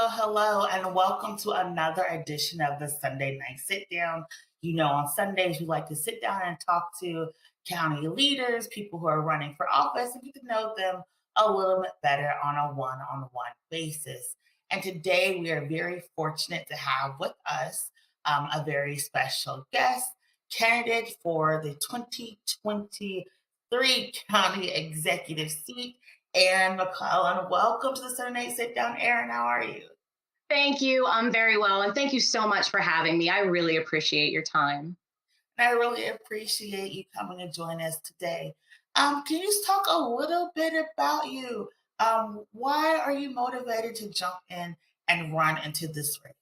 Hello, and welcome to another edition of the Sunday Night Sit Down. You know, on Sundays, we like to sit down and talk to county leaders, people who are running for office, and get to know them a little bit better on a one on one basis. And today, we are very fortunate to have with us a very special guest, candidate for the 2023 county executive seat. Erin McClelland, welcome to the Sunday Night Sit Down. Erin, how are you? Thank you. I'm very well. And thank you so much for having me. I really appreciate your time. And I really appreciate you coming to join us today. Can you just talk a little bit about you? Why are you motivated to jump in and run into this race?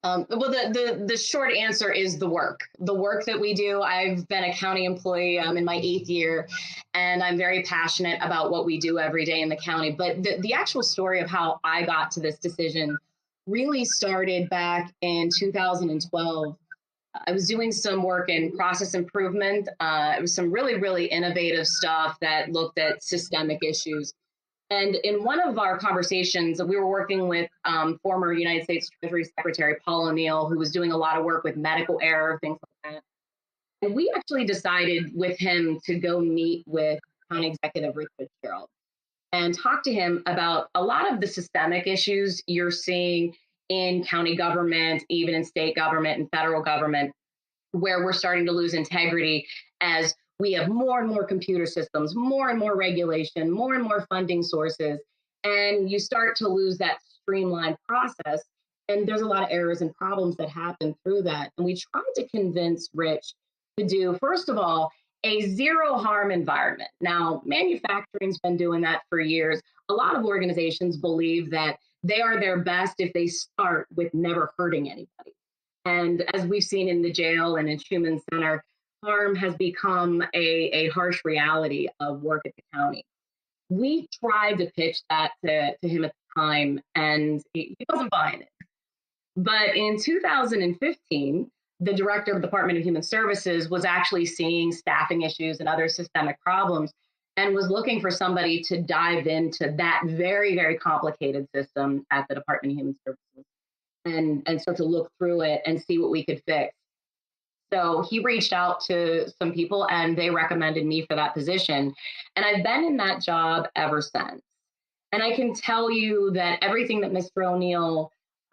Well, the short answer is the work. The work that we do. I've been a county employee. I'm in my 8th year, and I'm very passionate about what we do every day in the county. But the actual story of how I got to this decision really started back in 2012. I was doing some work in process improvement. It was some really innovative stuff that looked at systemic issues. And in one of our conversations, we were working with former United States Treasury Secretary Paul O'Neill, who was doing a lot of work with medical error, things like that. And we actually decided with him to go meet with County Executive Ruth Fitzgerald and talk to him about a lot of the systemic issues you're seeing in county government, even in state government and federal government, where we're starting to lose integrity as we have more and more computer systems, more and more regulation, more and more funding sources, and you start to lose that streamlined process. And there's a lot of errors and problems that happen through that. And we tried to convince Rich to do, first of all, a zero harm environment. Now, manufacturing's been doing that for years. A lot of organizations believe that they are their best if they start with never hurting anybody. And as we've seen in the jail and in Schumann Center, harm has become a harsh reality of work at the county. We tried to pitch that to him at the time, and he wasn't buying it. But in 2015, the director of the Department of Human Services was actually seeing staffing issues and other systemic problems and was looking for somebody to dive into that very complicated system at the Department of Human Services and start to look through it and see what we could fix. So he reached out to some people and they recommended me for that position. And I've been in that job ever since. And I can tell you that everything that Mr. O'Neill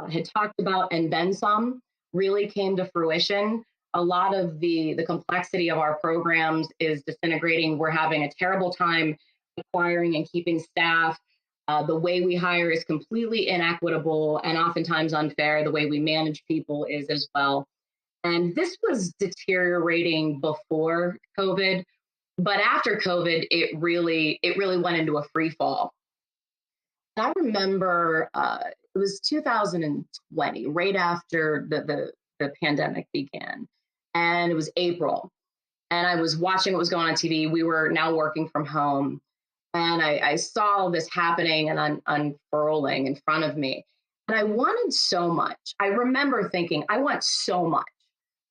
had talked about and then some really came to fruition. A lot of the complexity of our programs is disintegrating. We're having a terrible time acquiring and keeping staff. The way we hire is completely inequitable and oftentimes unfair. The way we manage people is as well. And this was deteriorating before COVID, but after COVID, it really went into a free fall. I remember it was 2020, right after the pandemic began, and it was April, and I was watching what was going on TV. We were now working from home, and I saw this happening and unfurling in front of me, and I wanted so much. I remember thinking, I want so much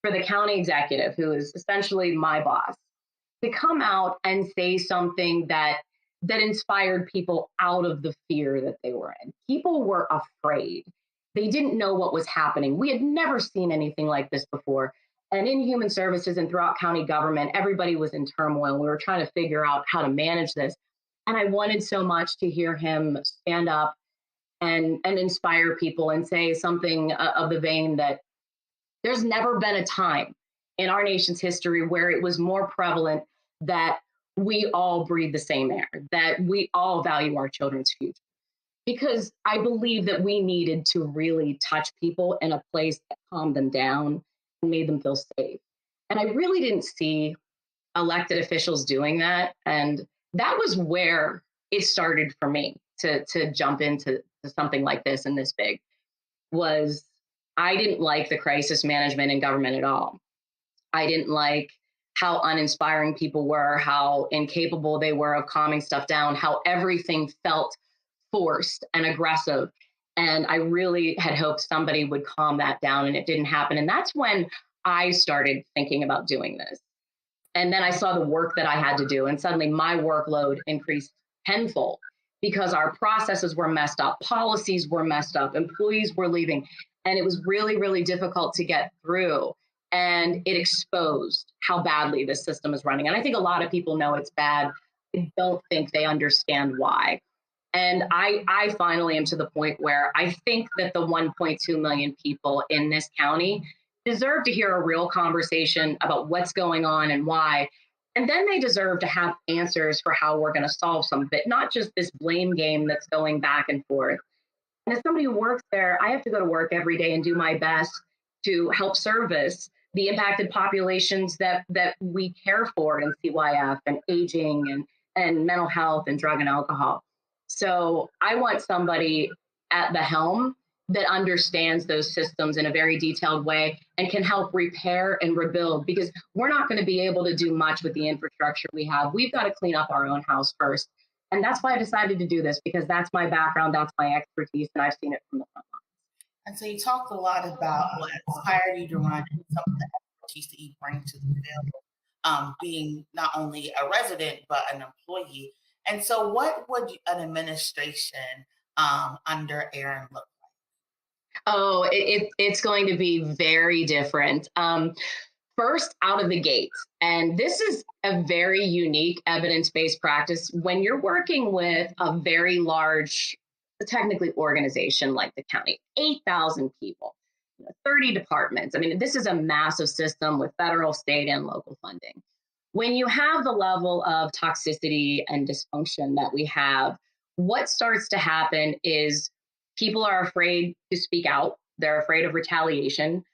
for the county executive, who is essentially my boss, to come out and say something that inspired people out of the fear that they were in. People were afraid. They didn't know what was happening. We had never seen anything like this before. And in human services and throughout county government, everybody was in turmoil. We were trying to figure out how to manage this. And I wanted so much to hear him stand up and inspire people and say something of the vein that there's never been a time in our nation's history where it was more prevalent that we all breathe the same air, that we all value our children's future. Because I believe that we needed to really touch people in a place that calmed them down and made them feel safe. And I really didn't see elected officials doing that. And that was where it started for me. to jump into something like this and this big was I didn't like the crisis management in government at all. I didn't like how uninspiring people were, how incapable they were of calming stuff down, how everything felt forced and aggressive. And I really had hoped somebody would calm that down, and it didn't happen. And that's when I started thinking about doing this. And then I saw the work that I had to do, and suddenly my workload increased tenfold because our processes were messed up, policies were messed up, employees were leaving, and it was really, really difficult to get through. And it exposed how badly this system is running. And I think a lot of people know it's bad. I don't think they understand why. And I finally am to the point where I think that the 1.2 million people in this county deserve to hear a real conversation about what's going on and why. And then they deserve to have answers for how we're going to solve some of it, not just this blame game that's going back and forth. And as somebody who works there, I have to go to work every day and do my best to help service the impacted populations that we care for in CYF and aging and mental health and drug and alcohol. So I want somebody at the helm that understands those systems in a very detailed way and can help repair and rebuild, because we're not going to be able to do much with the infrastructure we have. We've got to clean up our own house first. And that's why I decided to do this, because that's my background, that's my expertise, and I've seen it from the front line. And so you talked a lot about what inspired you to run and some of the expertise that you bring to the field, being not only a resident, but an employee. And so what would an administration under Erin look like? Oh, it's going to be very different. First, out of the gate, and this is a very unique evidence-based practice when you're working with a very large, technically organization like the county, 8,000 people, 30 departments. I mean, this is a massive system with federal, state, and local funding. When you have the level of toxicity and dysfunction that we have, what starts to happen is people are afraid to speak out. They're afraid of retaliation.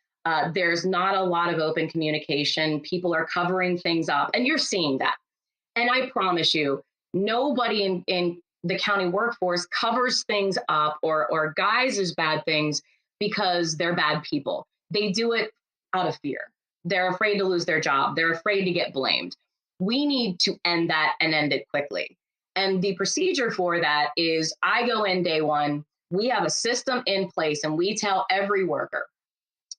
There's not a lot of open communication. People are covering things up, and you're seeing that. And I promise you, nobody in the county workforce covers things up or guises bad things because they're bad people. They do it out of fear. They're afraid to lose their job. They're afraid to get blamed. We need to end that and end it quickly. And the procedure for that is I go in day one, we have a system in place, and we tell every worker,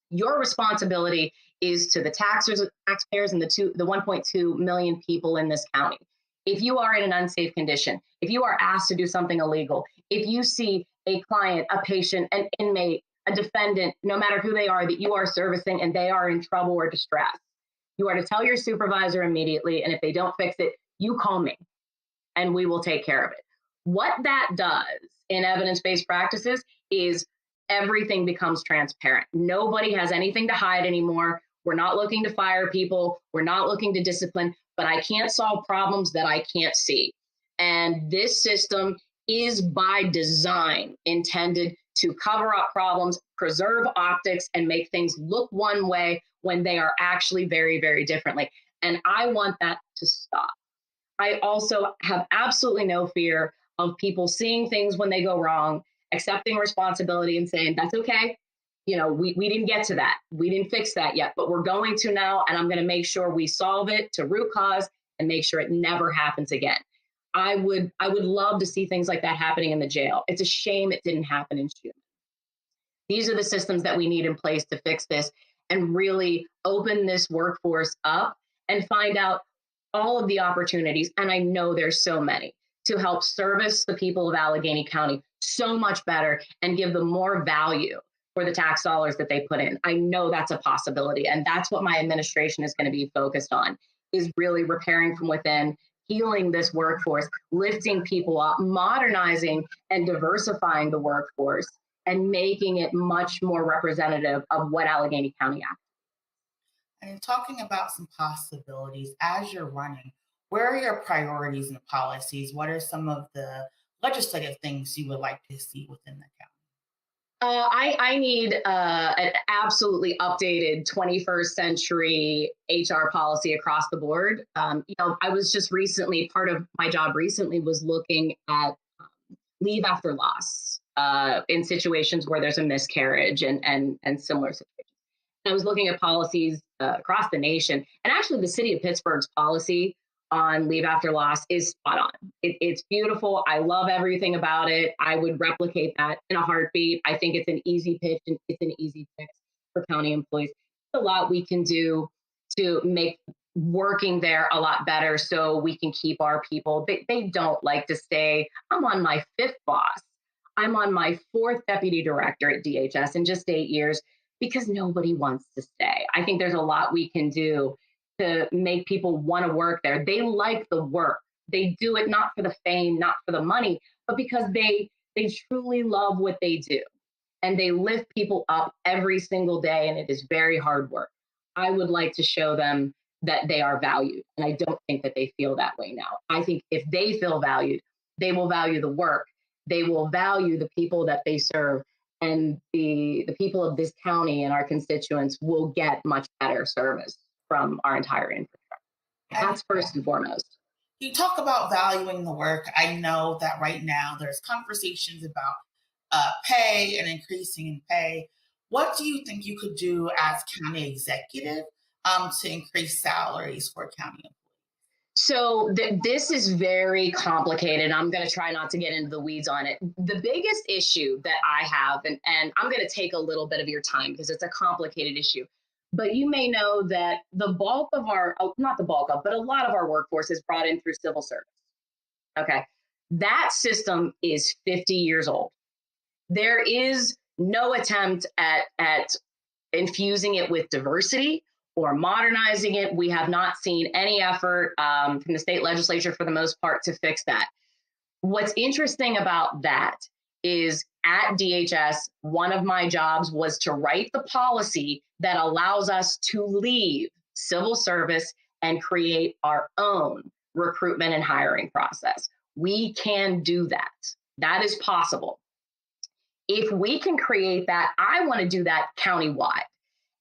your responsibility is to the taxpayers and the 1.2 million people in this county. If you are in an unsafe condition, if you are asked to do something illegal, if you see a client, a patient, an inmate, a defendant, no matter who they are, that you are servicing and they are in trouble or distress, you are to tell your supervisor immediately. And if they don't fix it, you call me and we will take care of it. What that does in evidence-based practices is everything becomes transparent. Nobody has anything to hide anymore. We're not looking to fire people. We're not looking to discipline, but I can't solve problems that I can't see. And this system is by design intended to cover up problems, preserve optics, and make things look one way when they are actually very, very differently. And I want that to stop. I also have absolutely no fear of people seeing things when they go wrong, accepting responsibility and saying, that's okay. You know, we didn't get to that. We didn't fix that yet, but we're going to now. And I'm going to make sure we solve it to root cause and make sure it never happens again. I would love to see things like that happening in the jail. It's a shame it didn't happen in June. These are the systems that we need in place to fix this and really open this workforce up and find out all of the opportunities. And I know there's so many to help service the people of Allegheny County so much better and give them more value for the tax dollars that they put in. I know that's a possibility. And that's what my administration is going to be focused on, is really repairing from within, healing this workforce, lifting people up, modernizing and diversifying the workforce, and making it much more representative of what Allegheny County acts. And talking about some possibilities as you're running, where are your priorities and policies? What are some of the legislative things you would like to see within the county? I need an absolutely updated 21st century HR policy across the board. I was just recently, part of my job recently was looking at leave after loss in situations where there's a miscarriage and similar situations. And I was looking at policies across the nation, and actually the city of Pittsburgh's policy on leave after loss is spot on. It's beautiful. I love everything about it. I would replicate that in a heartbeat. I think it's an easy pitch and it's an easy fix for county employees. There's a lot we can do to make working there a lot better so we can keep our people. They don't like to stay. I'm on my 5th boss. I'm on my 4th deputy director at DHS in just 8 years because nobody wants to stay. I think there's a lot we can do to make people want to work there. They like the work. They do it not for the fame, not for the money, but because they truly love what they do. And they lift people up every single day, and it is very hard work. I would like to show them that they are valued. And I don't think that they feel that way now. I think if they feel valued, they will value the work. They will value the people that they serve. And the people of this county and our constituents will get much better service from our entire infrastructure. That's first and foremost. You talk about valuing the work. I know that right now there's conversations about pay and increasing in pay. What do you think you could do as county executive to increase salaries for county employees? So this is very complicated. I'm going to try not to get into the weeds on it. The biggest issue that I have, and I'm going to take a little bit of your time because it's a complicated issue, but you may know that the bulk of our, not the bulk of, but a lot of our workforce is brought in through civil service. Okay. That system is 50 years old. There is no attempt at infusing it with diversity or modernizing it. We have not seen any effort from the state legislature for the most part to fix that. What's interesting about that is at DHS, one of my jobs was to write the policy that allows us to leave civil service and create our own recruitment and hiring process. We can do that. That is possible. If we can create that, I want to do that countywide.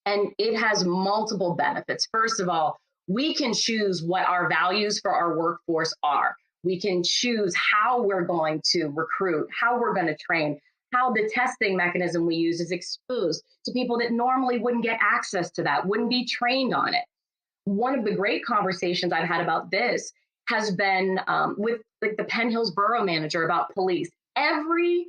And it has multiple benefits. First of all, we can choose what our values for our workforce are. We can choose how we're going to recruit, how we're going to train, how the testing mechanism we use is exposed to people that normally wouldn't get access to that, wouldn't be trained on it. One of the great conversations I've had about this has been with the Penn Hills borough manager about police. Every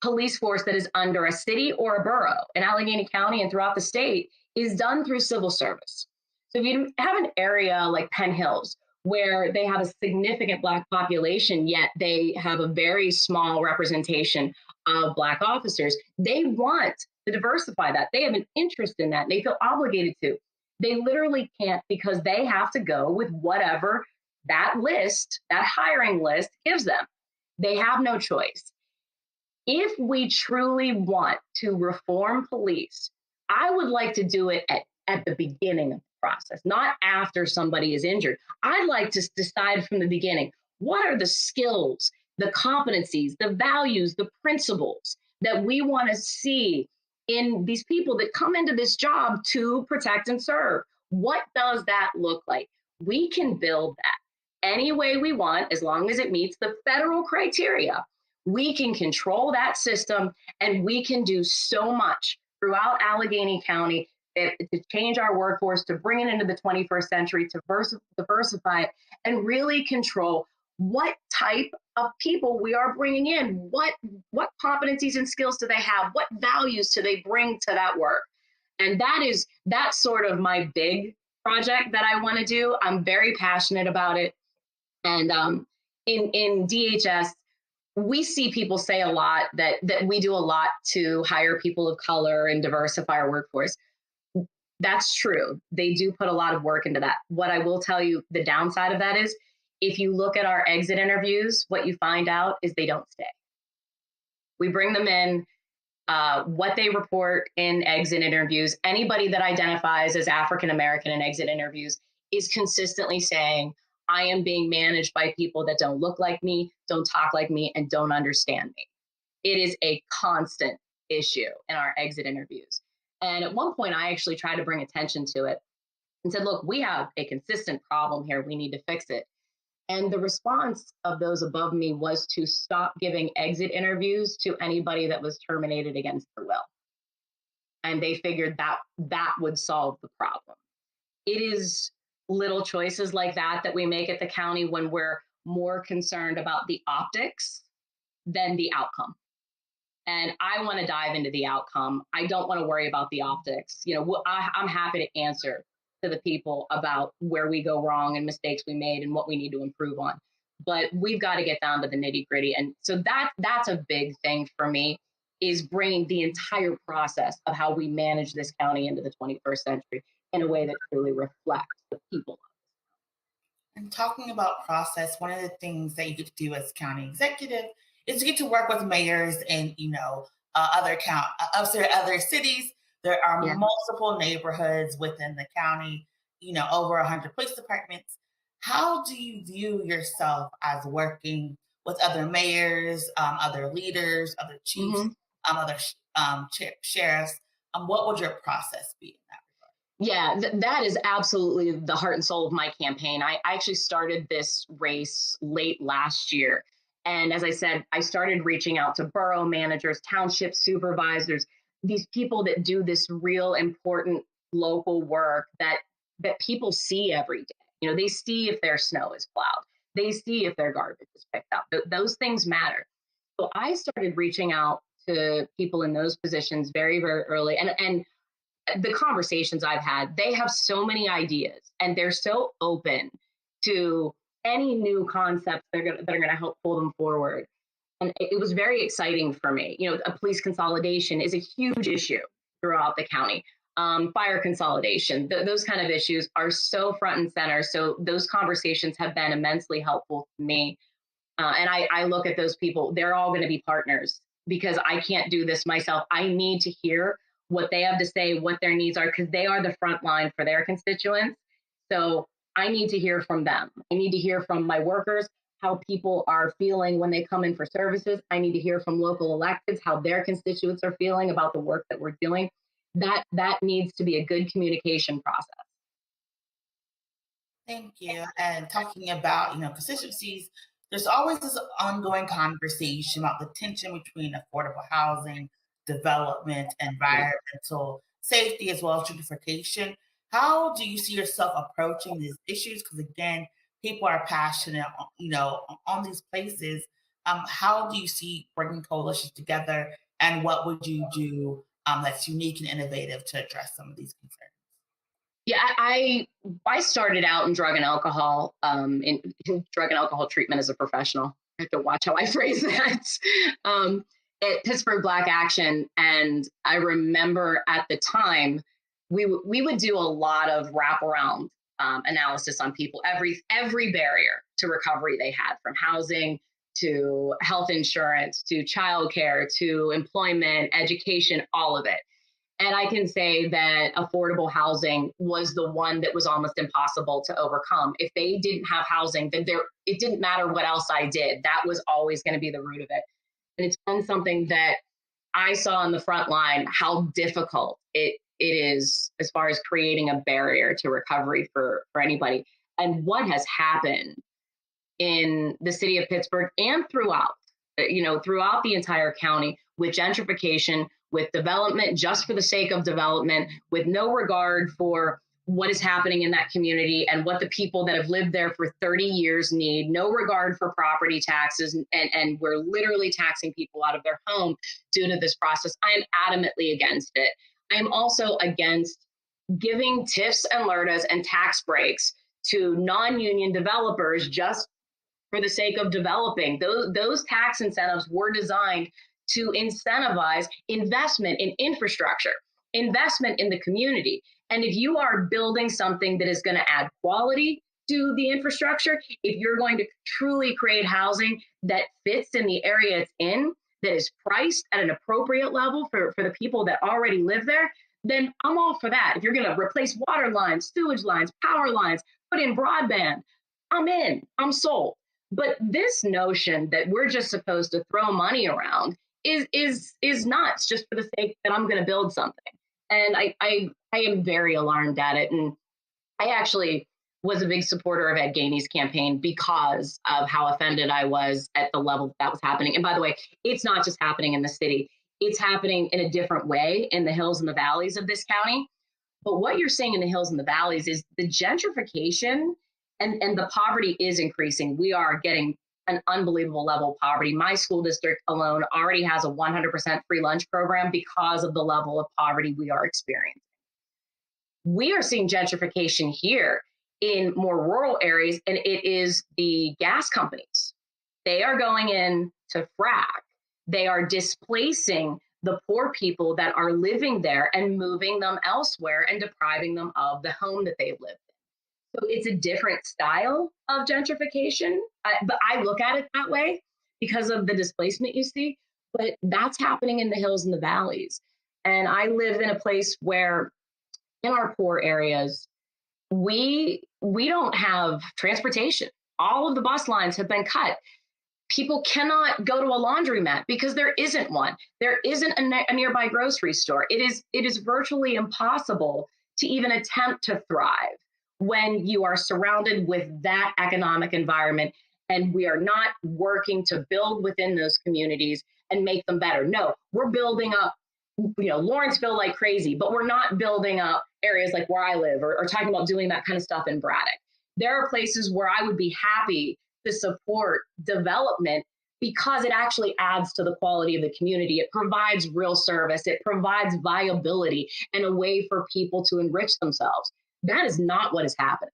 police force that is under a city or a borough in Allegheny County and throughout the state is done through civil service. So if you have an area like Penn Hills, where they have a significant Black population, yet they have a very small representation of Black officers, they want to diversify that. They have an interest in that. And they feel obligated to. They literally can't because they have to go with whatever that list, that hiring list gives them. They have no choice. If we truly want to reform police, I would like to do it at the beginning of the process, not after somebody is injured. I'd like to decide from the beginning, what are the skills, the competencies, the values, the principles that we want to see in these people that come into this job to protect and serve? What does that look like? We can build that any way we want, as long as it meets the federal criteria. We can control that system, and we can do so much throughout Allegheny County to change our workforce, to bring it into the 21st century, to diversify it, and really control what type of people we are bringing in. What competencies and skills do they have? What values do they bring to that work? And that's sort of my big project that I want to do. I'm very passionate about it. And in DHS, we see people say a lot that we do a lot to hire people of color and diversify our workforce. That's true. They do put a lot of work into that. What I will tell you, the downside of that is, if you look at our exit interviews, what you find out is they don't stay. We bring them in, what they report in exit interviews, anybody that identifies as African American in exit interviews is consistently saying, I am being managed by people that don't look like me, don't talk like me, and don't understand me. It is a constant issue in our exit interviews. And at one point, I actually tried to bring attention to it and said, look, we have a consistent problem here. We need to fix it. And the response of those above me was to stop giving exit interviews to anybody that was terminated against their will. And they figured that that would solve the problem. It is little choices like that we make at the county when we're more concerned about the optics than the outcome. And I want to dive into the outcome. I don't want to worry about the optics. I'm happy to answer to the people about where we go wrong and mistakes we made and what we need to improve on. But we've got to get down to the nitty gritty. And so that's a big thing for me, is bringing the entire process of how we manage this county into the 21st century in a way that truly reflects the people. And talking about process, one of the things that you get to do as county executive is you get to work with mayors and other cities. There are multiple neighborhoods within the county, over 100 police departments. How do you view yourself as working with other mayors, other leaders, other chiefs, other sheriffs? What would your process be in that? Yeah, that is absolutely the heart and soul of my campaign. I actually started this race late last year. And as I said, I started reaching out to borough managers, township supervisors, these people that do this real important local work that people see every day. They see if their snow is plowed. They see if their garbage is picked up. Those things matter. So I started reaching out to people in those positions very, very early. And the conversations I've had, they have so many ideas and they're so open to any new concepts that are going to help pull them forward. And it was very exciting for me. A police consolidation is a huge issue throughout the county. Fire consolidation, those kind of issues are so front and center. So those conversations have been immensely helpful to me. And I look at those people, they're all going to be partners because I can't do this myself. I need to hear what they have to say, what their needs are, because they are the front line for their constituents. So I need to hear from them. I need to hear from my workers, how people are feeling when they come in for services. I need to hear from local electeds, how their constituents are feeling about the work that we're doing. That needs to be a good communication process. Thank you. And talking about, constituencies, there's always this ongoing conversation about the tension between affordable housing, development, environmental safety, as well as gentrification. How do you see yourself approaching these issues? Because again, people are passionate, on these places. How do you see bringing coalitions together, and what would you do that's unique and innovative to address some of these concerns? Yeah, I started out in drug and alcohol, in drug and alcohol treatment as a professional. I have to watch how I phrase that. At Pittsburgh Black Action, and I remember at the time we would do a lot of wraparound analysis on people, every barrier to recovery they had, from housing to health insurance to childcare to employment, education, all of it. And I can say that affordable housing was the one that was almost impossible to overcome. If they didn't have housing, then it didn't matter what else I did. That was always going to be the root of it. And it's been something that I saw on the front line, how difficult it is as far as creating a barrier to recovery for anybody. And what has happened in the city of Pittsburgh and throughout the entire county, with gentrification, with development just for the sake of development, with no regard for what is happening in that community and what the people that have lived there for 30 years need, no regard for property taxes, and we're literally taxing people out of their home due to this process. I am adamantly against it. I am also against giving TIFs and LRTAs and tax breaks to non-union developers just for the sake of developing. Those tax incentives were designed to incentivize investment in infrastructure, investment in the community. And if you are building something that is going to add quality to the infrastructure, if you're going to truly create housing that fits in the area it's in, that is priced at an appropriate level for the people that already live there, then I'm all for that. If you're going to replace water lines, sewage lines, power lines, put in broadband, I'm in, I'm sold. But this notion that we're just supposed to throw money around is nuts, just for the sake that I'm going to build something. And I am very alarmed at it. And I actually was a big supporter of Ed Gainey's campaign because of how offended I was at the level that was happening. And by the way, it's not just happening in the city. It's happening in a different way in the hills and the valleys of this county. But what you're seeing in the hills and the valleys is the gentrification and the poverty is increasing. We are getting an unbelievable level of poverty. My school district alone already has a 100% free lunch program because of the level of poverty we are experiencing. We are seeing gentrification here in more rural areas, and it is the gas companies. They are going in to frack. They are displacing the poor people that are living there and moving them elsewhere and depriving them of the home that they lived in. So it's a different style of gentrification, but I look at it that way because of the displacement you see. But that's happening in the hills and the valleys. And I live in a place where in our poor areas, we don't have transportation. All of the bus lines have been cut. People cannot go to a laundromat because there isn't one. There isn't a nearby grocery store. It is virtually impossible to even attempt to thrive when you are surrounded with that economic environment and we are not working to build within those communities and make them better. No, we're building up, Lawrenceville like crazy, but we're not building up areas like where I live or talking about doing that kind of stuff in Braddock. There are places where I would be happy to support development because it actually adds to the quality of the community. It provides real service. It provides viability and a way for people to enrich themselves. That is not what is happening.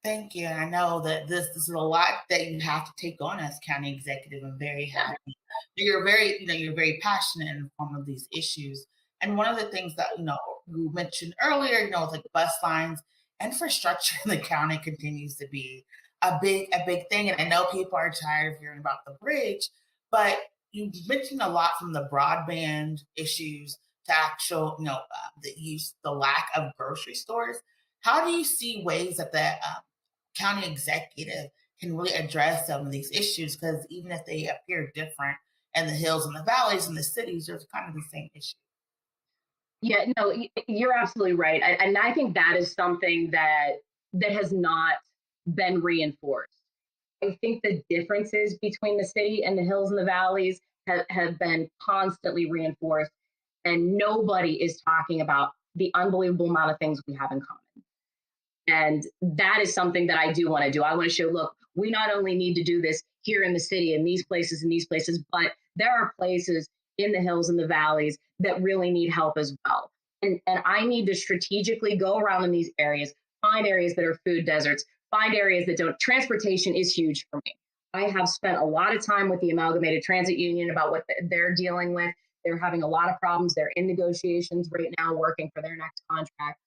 Thank you. I know that this is a lot that you have to take on as county executive. I'm very happy. You're very passionate and informed of these issues. And one of the things that, you mentioned earlier, like bus lines, infrastructure in the county continues to be a big thing. And I know people are tired of hearing about the bridge, but you mentioned a lot from the broadband issues to actual, the lack of grocery stores. How do you see ways that the county executive can really address some of these issues? Because even if they appear different in the hills and the valleys and the cities, there's kind of the same issue. Yeah, no, you're absolutely right. And I think that is something that has not been reinforced. I think the differences between the city and the hills and the valleys have been constantly reinforced. And nobody is talking about the unbelievable amount of things we have in common. And that is something that I do want to do. I want to show, look, we not only need to do this here in the city, in these places, but there are places in the hills and the valleys that really need help as well. And I need to strategically go around in these areas, find areas that are food deserts, find areas that don't. Transportation is huge for me. I have spent a lot of time with the Amalgamated Transit Union about what they're dealing with. They're having a lot of problems. They're in negotiations right now, working for their next contract.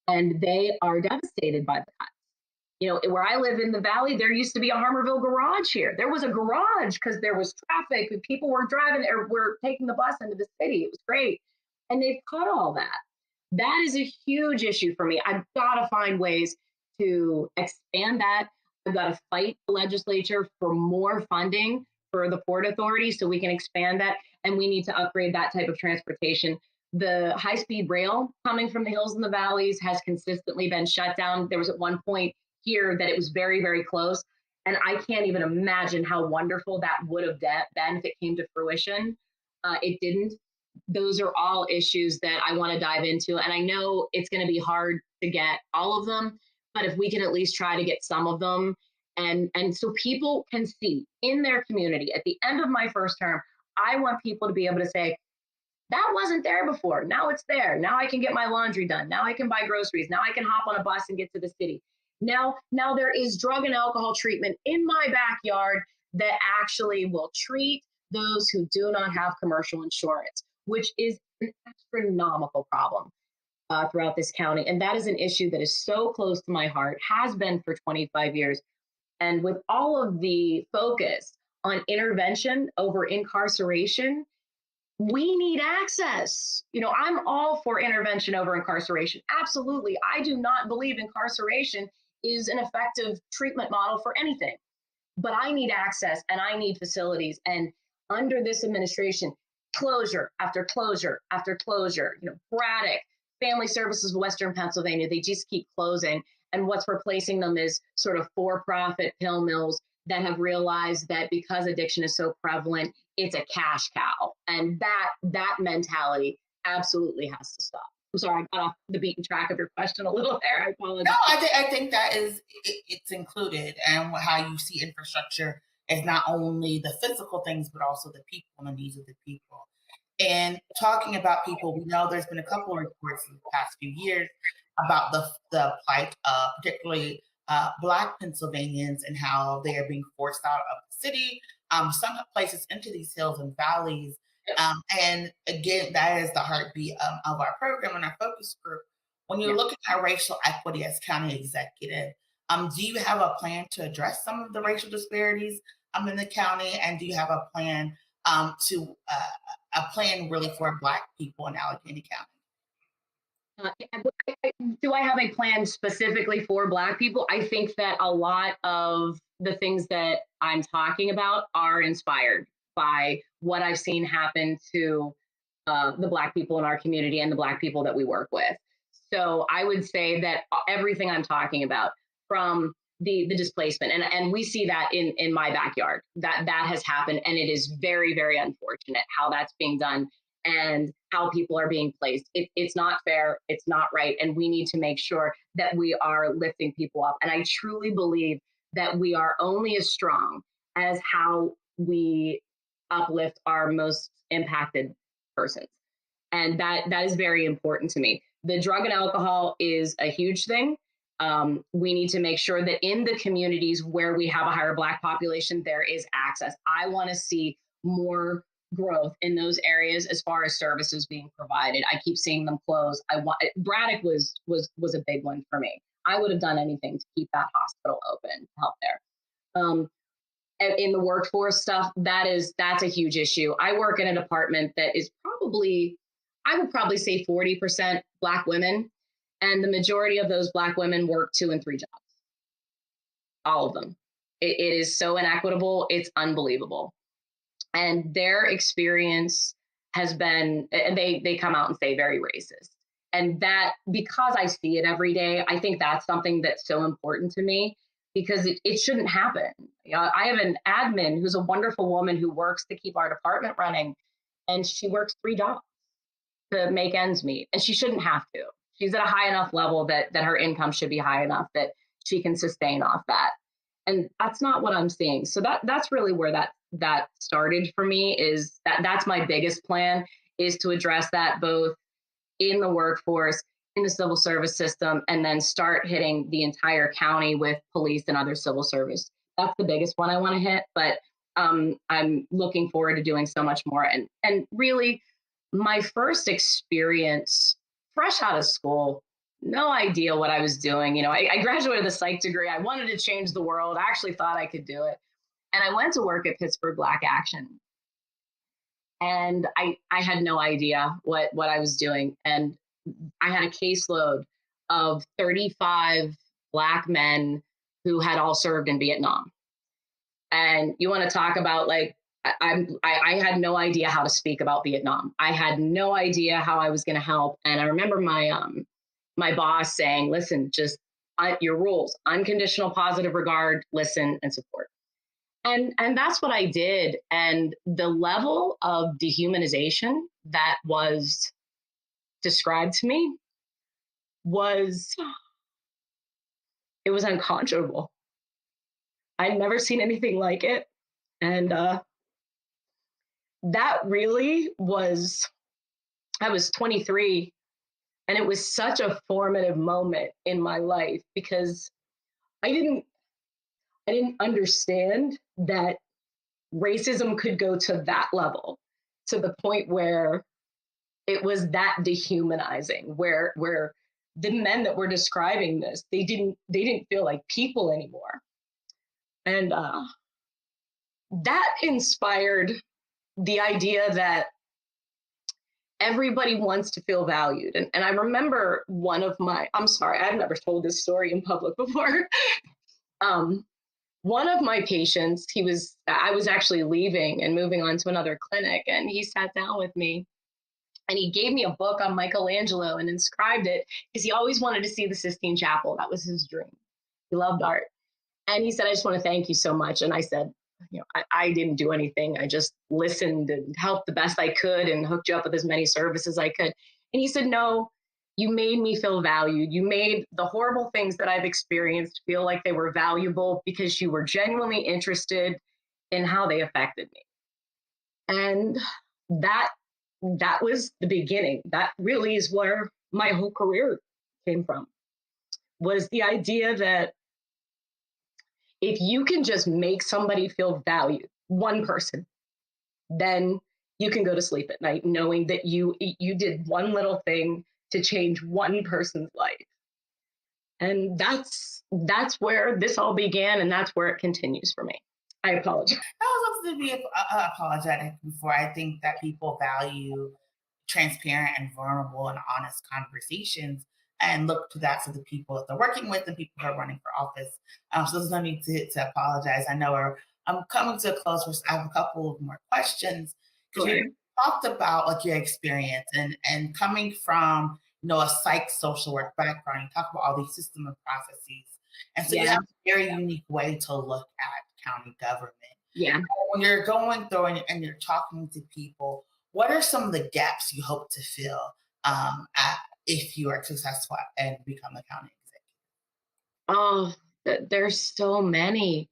And they are devastated by the cuts. Where I live in the valley, there used to be a Harmerville garage here. There was a garage because there was traffic. People were driving or were taking the bus into the city. It was great. And they've cut all that. That is a huge issue for me. I've got to find ways to expand that. I've got to fight the legislature for more funding for the Port Authority so we can expand that. And we need to upgrade that type of transportation. The high-speed rail coming from the hills and the valleys has consistently been shut down. There was at one point here that it was very, very close. And I can't even imagine how wonderful that would have been if it came to fruition. It didn't. Those are all issues that I want to dive into. And I know it's going to be hard to get all of them, but if we can at least try to get some of them and so people can see in their community at the end of my first term, I want people to be able to say, that wasn't there before. Now it's there. Now I can get my laundry done. Now I can buy groceries. Now I can hop on a bus and get to the city. Now there is drug and alcohol treatment in my backyard that actually will treat those who do not have commercial insurance, which is an astronomical problem throughout this county. And that is an issue that is so close to my heart, has been for 25 years. And with all of the focus on intervention over incarceration, we need access. I'm all for intervention over incarceration. Absolutely. I do not believe incarceration is an effective treatment model for anything. But I need access and I need facilities. And under this administration, closure after closure after closure, Braddock, family services, Western Pennsylvania, they just keep closing. And what's replacing them is sort of for-profit pill mills that have realized that because addiction is so prevalent, it's a cash cow. And that mentality absolutely has to stop. I'm sorry, I got off the beaten track of your question a little there. I apologize. No, I think that is it's included, and how you see infrastructure as not only the physical things but also the people and the needs of the people. And talking about people, we know there's been a couple of reports in the past few years about the plight of particularly Black Pennsylvanians and how they are being forced out of the city, some places into these hills and valleys. And again, that is the heartbeat of our program and our focus group. When you're looking at racial equity as county executive, do you have a plan to address some of the racial disparities in the county? And do you have a plan to a plan really for Black people in Allegheny County? Do I have a plan specifically for Black people? I think that a lot of the things that I'm talking about are inspired by what I've seen happen to the Black people in our community and the Black people that we work with. So I would say that everything I'm talking about, from the displacement, and we see that in my backyard, that has happened, and it is very, very unfortunate how that's being done and how people are being placed. It's not fair, it's not right, and we need to make sure that we are lifting people up. And I truly believe that we are only as strong as how we uplift our most impacted persons. And that is very important to me. The drug and alcohol is a huge thing. We need to make sure that in the communities where we have a higher Black population, there is access. I want to see more growth in those areas as far as services being provided. I keep seeing them close. Braddock was a big one for me. I would have done anything to keep that hospital open to help there. In the workforce stuff, that's a huge issue. I work in a department that is probably, I would probably say 40% Black women, and the majority of those Black women work 2 and 3 jobs. All of them. It is so inequitable. It's unbelievable. And their experience has been, and they come out and say very racist. And that, because I see it every day, I think that's something that's so important to me, because it shouldn't happen. I have an admin who's a wonderful woman who works to keep our department running, and she works 3 jobs to make ends meet, and she shouldn't have to. She's at a high enough level that her income should be high enough that she can sustain off that. And that's not what I'm seeing. So that's really where that started for me, is that's my biggest plan, is to address that both in the workforce, in the civil service system, and then start hitting the entire county with police and other civil service. That's the biggest one I want to hit, but I'm looking forward to doing so much more. And really, my first experience, fresh out of school, no idea what I was doing. I graduated with a psych degree. I wanted to change the world. I actually thought I could do it. And I went to work at Pittsburgh Black Action. And I had no idea what I was doing. And I had a caseload of 35 Black men who had all served in Vietnam. And you want to talk about, like, I had no idea how to speak about Vietnam. I had no idea how I was going to help. And I remember my boss saying, listen, just your rules, unconditional positive regard, listen and support. And that's what I did. And the level of dehumanization that was described to me was unconscionable. I'd never seen anything like it. And that really was, I was 23, and it was such a formative moment in my life, because I didn't understand that racism could go to that level, to the point where it was that dehumanizing, where the men that were describing this, they didn't feel like people anymore. And that inspired the idea that everybody wants to feel valued. And I remember I'm sorry, I've never told this story in public before. One of my patients, I was actually leaving and moving on to another clinic, and he sat down with me And he gave me a book on Michelangelo and inscribed it because he always wanted to see the Sistine Chapel. That was his dream. He loved art. And he said, I just want to thank you so much. And I said, I didn't do anything. I just listened and helped the best I could and hooked you up with as many services I could. And he said, no, you made me feel valued. You made the horrible things that I've experienced feel like they were valuable because you were genuinely interested in how they affected me. And that was the beginning. That really is where my whole career came from, was the idea that if you can just make somebody feel valued, one person, then you can go to sleep at night knowing that you did one little thing to change one person's life. And that's where this all began, and that's where it continues for me. I apologize. I was supposed to be apologetic before. I think that people value transparent and vulnerable and honest conversations and look to that for the people that they're working with and people who are running for office. So there's no need to apologize. I know I'm coming to a close. I have a couple of more questions because you talked about like your experience and coming from a psych social work background. You talk about all these system and processes, and so you have a very unique way to look at county government. Yeah. When you're going through and you're talking to people, what are some of the gaps you hope to fill if you are successful and become a county executive? Oh, there's so many.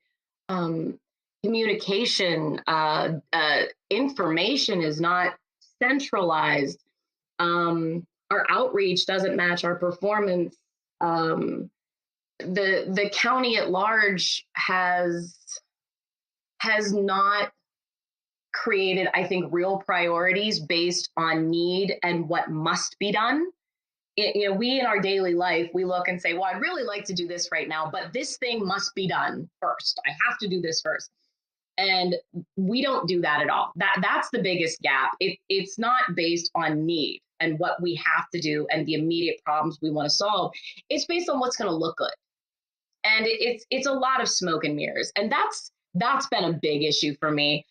Communication, information is not centralized. Our outreach doesn't match our performance. The county at large has not created, I think, real priorities based on need and what must be done. We in our daily life, we look and say, well, I'd really like to do this right now, but this thing must be done first. I have to do this first. And we don't do that at all. That's the biggest gap. It's not based on need and what we have to do and the immediate problems we want to solve. It's based on what's going to look good. And it's a lot of smoke and mirrors. And that's been a big issue for me.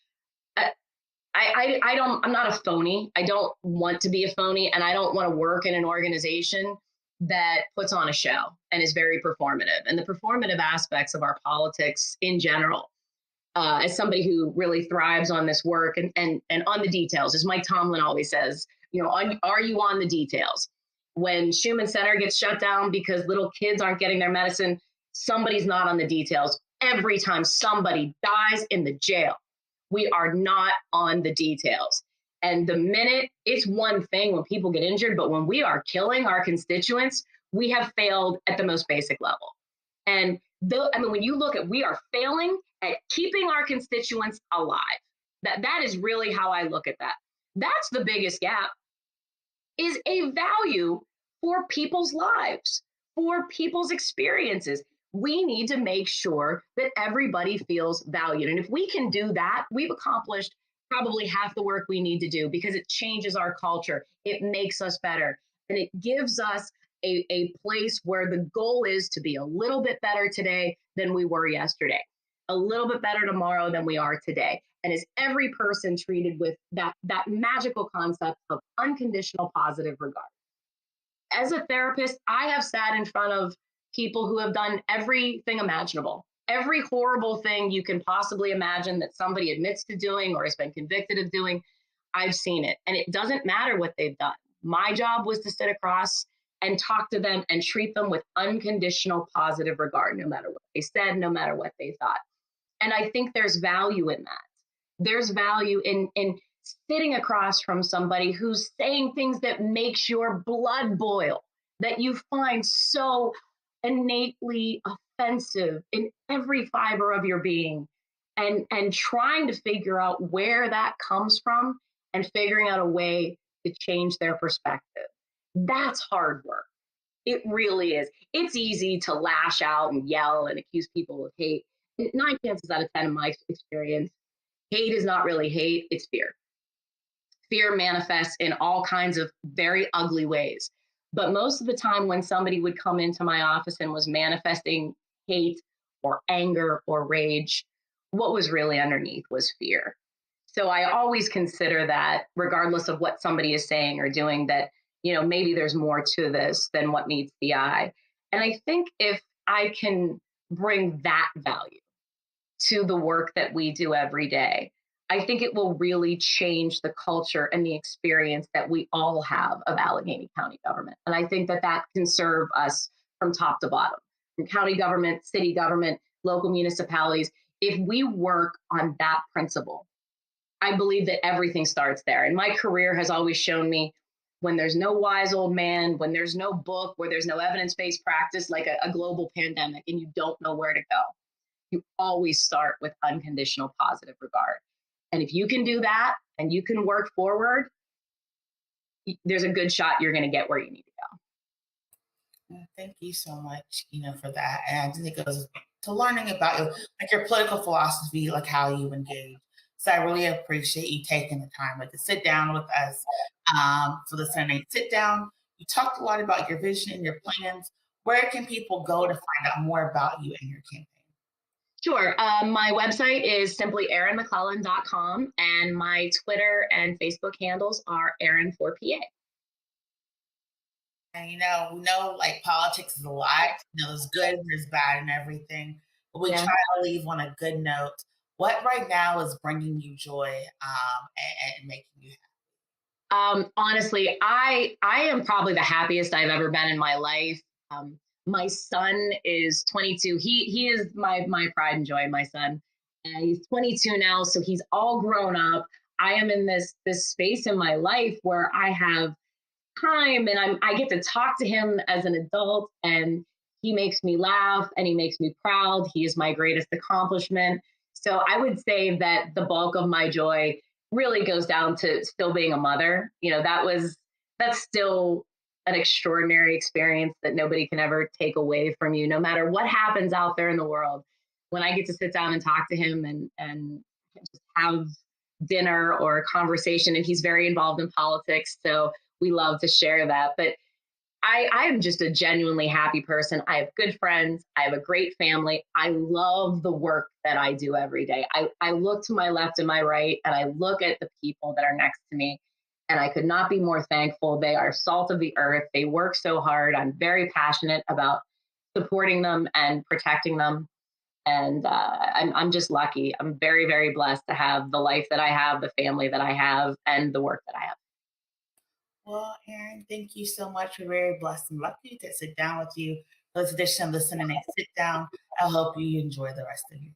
I'm not a phony. I don't want to be a phony, and I don't want to work in an organization that puts on a show and is very performative. And the performative aspects of our politics in general, as somebody who really thrives on this work and on the details, as Mike Tomlin always says, are you on the details? When Schumann Center gets shut down because little kids aren't getting their medicine, somebody's not on the details. Every time somebody dies in the jail, we are not on the details. And the minute, it's one thing when people get injured, but when we are killing our constituents, we have failed at the most basic level. And when you look at, we are failing at keeping our constituents alive. That is really how I look at that. That's the biggest gap, is a value for people's lives, for people's experiences. We need to make sure that everybody feels valued. And if we can do that, we've accomplished probably half the work we need to do, because it changes our culture. It makes us better. And it gives us a place where the goal is to be a little bit better today than we were yesterday, a little bit better tomorrow than we are today. And is every person treated with that magical concept of unconditional positive regard? As a therapist, I have sat in front of people who have done everything imaginable, every horrible thing you can possibly imagine that somebody admits to doing or has been convicted of doing. I've seen it, and it doesn't matter what they've done. My job was to sit across and talk to them and treat them with unconditional positive regard, no matter what they said, no matter what they thought. And I think there's value in that. There's value in sitting across from somebody who's saying things that makes your blood boil, that you find so innately offensive in every fiber of your being, and trying to figure out where that comes from and figuring out a way to change their perspective. That's hard work. It really is. It's easy to lash out and yell and accuse people of hate. 9 chances out of 10 in my experience, hate is not really hate, it's fear. Fear manifests in all kinds of very ugly ways. But most of the time when somebody would come into my office and was manifesting hate or anger or rage, what was really underneath was fear. So I always consider that, regardless of what somebody is saying or doing, that, maybe there's more to this than what meets the eye. And I think if I can bring that value to the work that we do every day, I think it will really change the culture and the experience that we all have of Allegheny County government. And I think that that can serve us from top to bottom, from county government, city government, local municipalities. If we work on that principle, I believe that everything starts there. And my career has always shown me, when there's no wise old man, when there's no book, where there's no evidence-based practice, like a global pandemic, and you don't know where to go, you always start with unconditional positive regard. And if you can do that and you can work forward, there's a good shot you're going to get where you need to go. Thank you so much, for that. And I think it goes to learning about your political philosophy, like how you engage. So I really appreciate you taking the time to sit down with us for the Sunday Night Sit Down. You talked a lot about your vision and your plans. Where can people go to find out more about you and your campaign? Sure. My website is simply erinmcclelland.com, and my Twitter and Facebook handles are Erin4PA. And we know like politics is a lot. There's good, there's bad, and everything. But we try to leave on a good note. What right now is bringing you joy and making you happy? Honestly, I am probably the happiest I've ever been in my life. My son is 22. He is my pride and joy, my son. And he's 22 now, so he's all grown up. I am in this space in my life where I have time, and I get to talk to him as an adult, and he makes me laugh and he makes me proud. He is my greatest accomplishment. So I would say that the bulk of my joy really goes down to still being a mother. That's still an extraordinary experience that nobody can ever take away from you, no matter what happens out there in the world. When I get to sit down and talk to him and just have dinner or a conversation, and he's very involved in politics, so we love to share that. But I am just a genuinely happy person. I have good friends. I have a great family. I love the work that I do every day. I look to my left and my right, and I look at the people that are next to me, and I could not be more thankful. They are salt of the earth. They work so hard. I'm very passionate about supporting them and protecting them. And I'm just lucky. I'm very, very blessed to have the life that I have, the family that I have, and the work that I have. Well, Erin, thank you so much. We're very blessed and lucky to sit down with you for this edition of the Sunday Night Sit Down. I hope you enjoy the rest of your.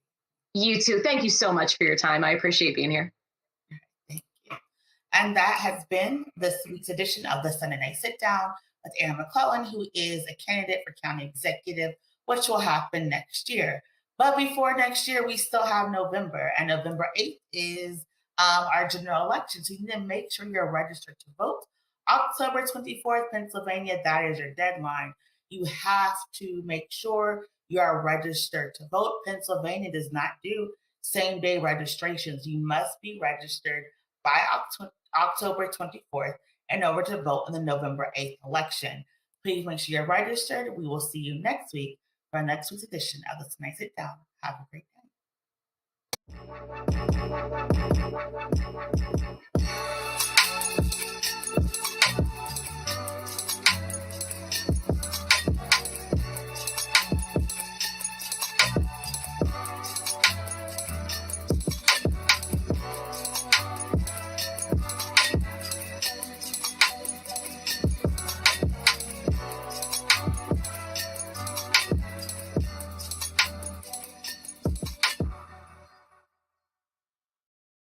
You too. Thank you so much for your time. I appreciate being here. Thank you. And that has been this week's edition of the Sunday Night Sit Down with Erin McClelland, who is a candidate for county executive, which will happen next year. But before next year, we still have November, and November 8th is our general election. So you need to make sure you're registered to vote. October 24th, Pennsylvania, that is your deadline. You have to make sure you are registered to vote. Pennsylvania does not do same day registrations. You must be registered by October 24th in order to vote in the November 8th election. Please make sure you're registered. We will see you next week for next week's edition of the Sunday Sit Down. Have a great day.